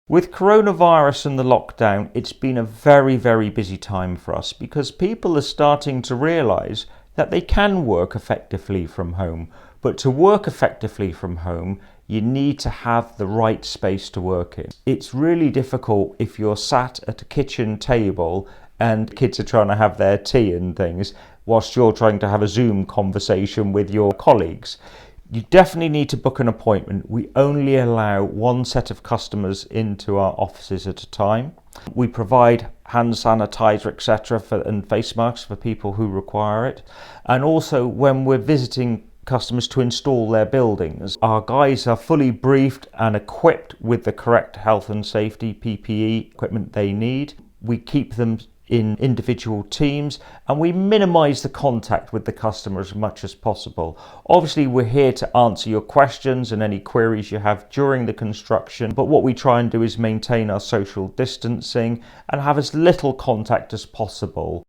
With coronavirus and the lockdown, it's been a very busy time for us because people are starting to realise that they can work effectively from home. But to work effectively from home, you need to have the right space to work in. It's really difficult if you're sat at a kitchen table and kids are trying to have their tea and things whilst you're trying to have a Zoom conversation with your colleagues. You definitely need to book an appointment. We only allow one set of customers into our offices at a time. We provide hand sanitizer, etc., and face masks for people who require it. And also when we're visiting customers to install their buildings, our guys are fully briefed and equipped with the correct health and safety PPE equipment they need. We keep them in individual teams and we minimize the contact with the customer as much as possible. Obviously, we're here to answer your questions and any queries you have during the construction, but what we try and do is maintain our social distancing and have as little contact as possible.